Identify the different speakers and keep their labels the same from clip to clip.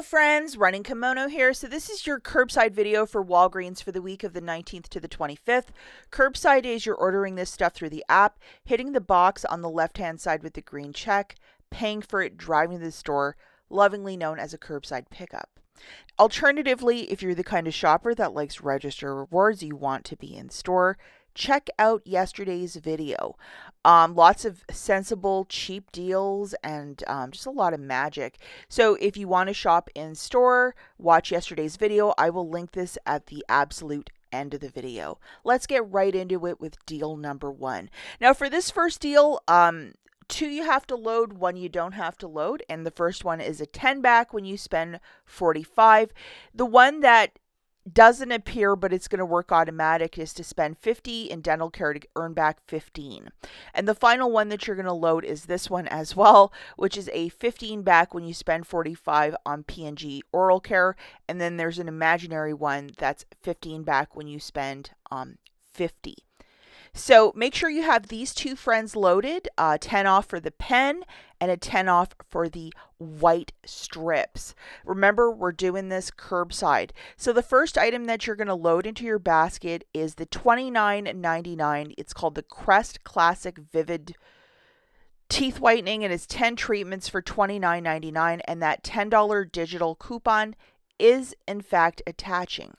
Speaker 1: Hello friends, Running Kimono here. So this is your curbside video for Walgreens for the week of the 19th to the 25th. Curbside is you're ordering this stuff through the app, hitting the box on the left-hand side with the green check, paying for it, driving to the store, lovingly known as a curbside pickup. Alternatively, if you're the kind of shopper that likes register rewards, you want to be in store, check out yesterday's video. Lots of sensible, cheap deals and just a lot of magic. So if you want to shop in store, watch yesterday's video. I will link this at the absolute end of the video. Let's get right into it with deal number one. Now for this first deal, two you have to load, one you don't have to load, and the first one is a 10 back when you spend 45. The one that doesn't appear but it's going to work automatic is to spend 50 in dental care to earn back 15. And the final one that you're going to load is this one as well, which is a 15 back when you spend 45 on P&G oral care, and then there's an imaginary one that's 15 back when you spend 50. So make sure you have these two friends loaded, 10 off for the pen and a 10 off for the white strips. Remember, we're doing this curbside. So the first item that you're going to load into your basket is the $29.99. It's called the CREST Classic Vivid Teeth Whitening, and it's 10 treatments for $29.99, and that $10 digital coupon is in fact attaching.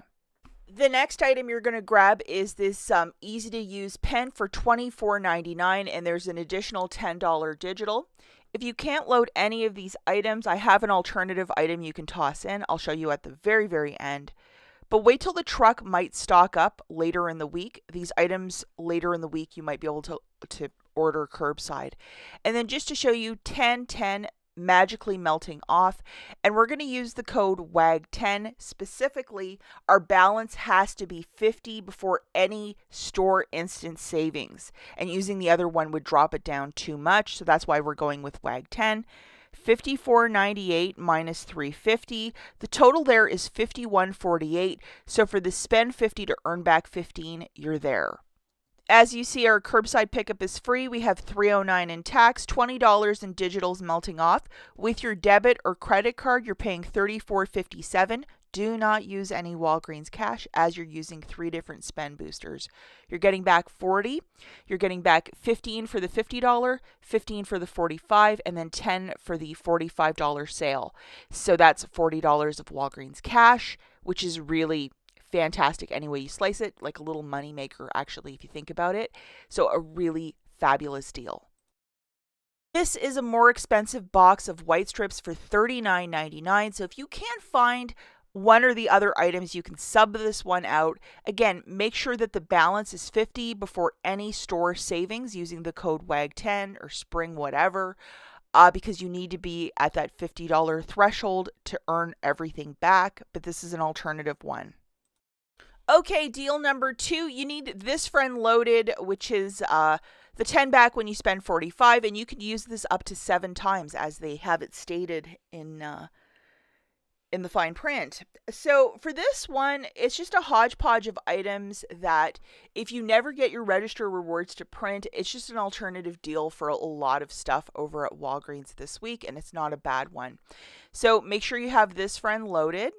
Speaker 1: The next item you're going to grab is this easy to use pen for $24.99, and there's an additional $10 digital. If you can't load any of these items, I have an alternative item you can toss in. I'll show you at the very, very end. But wait till the truck might stock up later in the week. These items later in the week you might be able to order curbside. And then just to show you 10/10 magically melting off, and we're going to use the code WAG10. Specifically, our balance has to be 50 before any store instant savings, and using the other one would drop it down too much, so that's why we're going with WAG10. $54.98 minus $3.50. The total there is $51.48, so for the spend 50 to earn back 15, you're there. As you see, our curbside pickup is free. We have $3.09 in tax, $20 in digitals melting off. With your debit or credit card, you're paying $34.57. Do not use any Walgreens cash as you're using three different spend boosters. You're getting back 40, you're getting back 15 for the $50, 15 for the 45, and then 10 for the $45 sale. So that's $40 of Walgreens cash, which is really fantastic any way you slice it, like a little money maker actually if you think about it. So a really fabulous deal. This is a more expensive box of white strips for $39.99. So if you can't find one or the other items, you can sub this one out. Again, make sure that the balance is 50 before any store savings using the code WAG10 or spring whatever. Because you need to be at that $50 threshold to earn everything back, but this is an alternative one. Okay, deal number two, you need this friend loaded, which is the 10 back when you spend 45, and you can use this up to 7 times as they have it stated in the fine print. So for this one, it's just a hodgepodge of items that if you never get your register rewards to print, it's just an alternative deal for a lot of stuff over at Walgreens this week, and it's not a bad one. So make sure you have this friend loaded,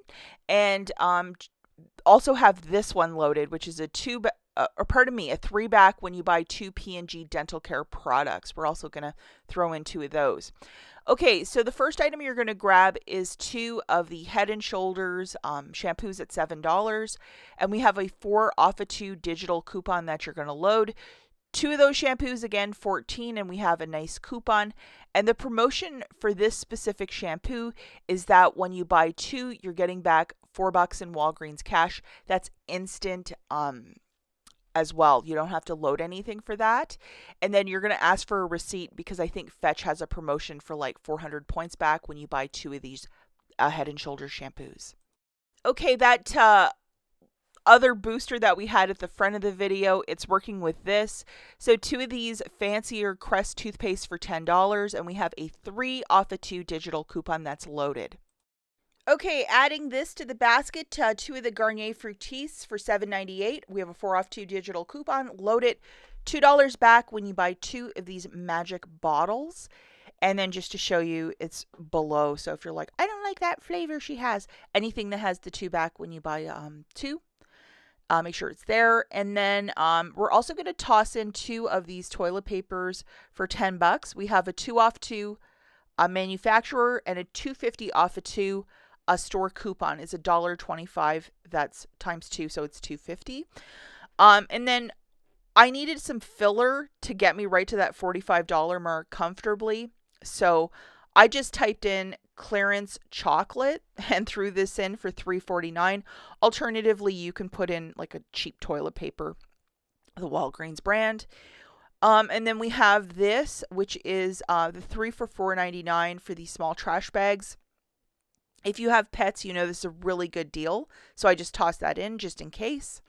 Speaker 1: and also have this one loaded, which is a 3 back when you buy 2 P&G dental care products. We're also going to throw in 2 of those. Okay, so the first item you're going to grab is 2 of the Head & Shoulders shampoos at $7, and we have a 4 off of 2 digital coupon that you're going to load. 2 of those shampoos, again, 14, and we have a nice coupon. And the promotion for this specific shampoo is that when you buy 2, you're getting back $4 in Walgreens cash. That's instant as well. You don't have to load anything for that. And then you're going to ask for a receipt because I think Fetch has a promotion for like 400 points back when you buy 2 of these Head & Shoulders shampoos. Okay, that other booster that we had at the front of the video, it's working with this. So 2 of these fancier Crest toothpaste for $10, and we have a 3 off of 2 digital coupon that's loaded. Okay, adding this to the basket, 2 of the Garnier Fructis for $7.98. We have a 4 off 2 digital coupon. Load it, $2 back when you buy 2 of these magic bottles. And then just to show you, it's below. So if you're like, I don't like that flavor she has, anything that has the 2 back when you buy 2, make sure it's there. And then we're also going to toss in 2 of these toilet papers for $10. We have a 2 off 2 manufacturer and a $2.50 off a 2. A store coupon is $1.25. That's times 2, so it's $2.50. And then I needed some filler to get me right to that $45 mark comfortably. So I just typed in clearance chocolate and threw this in for $3.49. Alternatively, you can put in like a cheap toilet paper, the Walgreens brand. And then we have this, which is the 3 for $4.99 for these small trash bags. If you have pets, you know this is a really good deal. So I just tossed that in just in case.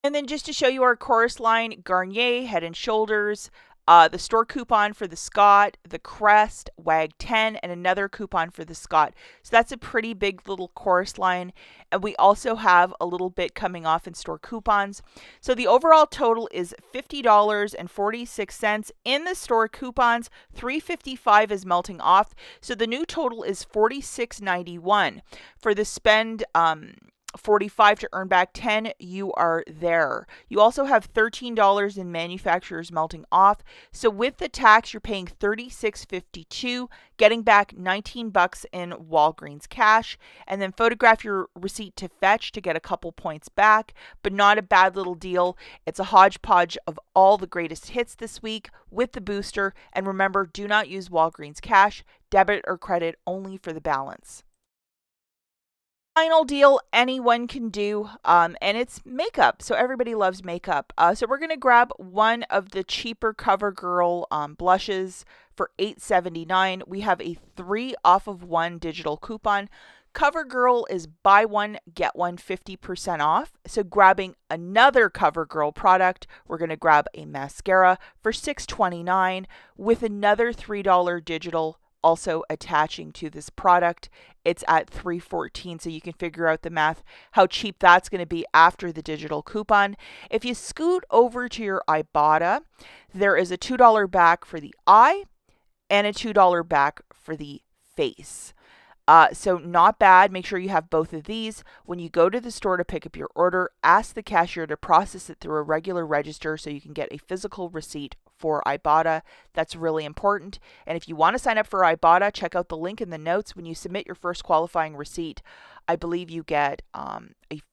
Speaker 1: And then just to show you our chorus line, Garnier, Head and Shoulders, the store coupon for the Scott, the Crest, WAG 10, and another coupon for the Scott. So that's a pretty big little chorus line. And we also have a little bit coming off in store coupons. So the overall total is $50.46 in the store coupons. $3.55 is melting off. So the new total is $46.91. For the spend, 45 to earn back 10, you are there. You also have $13 in manufacturers melting off. So with the tax, you're paying $36.52, getting back $19 in Walgreens cash, and then photograph your receipt to fetch to get a couple points back, but not a bad little deal. It's a hodgepodge of all the greatest hits this week with the booster. And remember, do not use Walgreens cash, debit or credit only for the balance. Final deal anyone can do, and it's makeup. So everybody loves makeup. So we're going to grab one of the cheaper CoverGirl blushes for $8.79. We have a 3 off of 1 digital coupon. CoverGirl is buy one, get one 50% off. So grabbing another CoverGirl product, we're going to grab a mascara for $6.29 with another $3 digital also attaching to this product. It's at $3.14, so you can figure out the math, how cheap that's going to be after the digital coupon. If you scoot over to your IBOTTA, there is a $2 back for the eye and a $2 back for the face. So not bad. Make sure you have both of these. When you go to the store to pick up your order, ask the cashier to process it through a regular register so you can get a physical receipt for IBOTTA. That's really important. And if you want to sign up for IBOTTA, check out the link in the notes. When you submit your first qualifying receipt, I believe you get a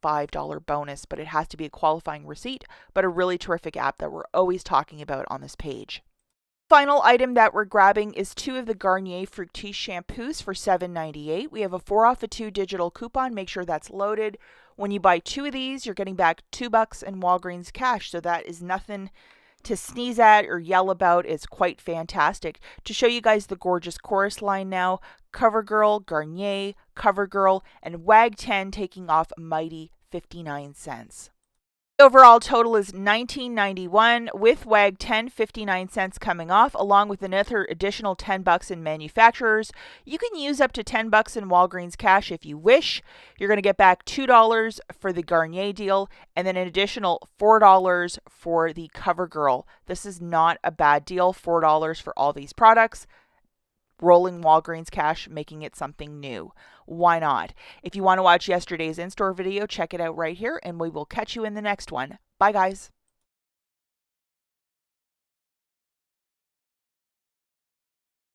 Speaker 1: $5 bonus, but it has to be a qualifying receipt, but a really terrific app that we're always talking about on this page. Final item that we're grabbing is 2 of the Garnier Fructis shampoos for $7.98. We have a 4 off of 2 digital coupon. Make sure that's loaded. When you buy 2 of these, you're getting back $2 in Walgreens cash. So that is nothing to sneeze at or yell about. It's quite fantastic. To show you guys the gorgeous chorus line now, CoverGirl, Garnier, CoverGirl, and WAG 10 taking off a mighty 59 cents. Overall total is $19.91 with WAG 10, 59 cents coming off, along with another additional $10 in manufacturers. You can use up to $10 in Walgreens cash if you wish. You're going to get back $2 for the Garnier deal and then an additional $4 for the CoverGirl. This is not a bad deal, $4 for all these products. Rolling Walgreens cash, making it something new. Why not? If you want to watch yesterday's in-store video, check it out right here, and we will catch you in the next one. Bye, guys.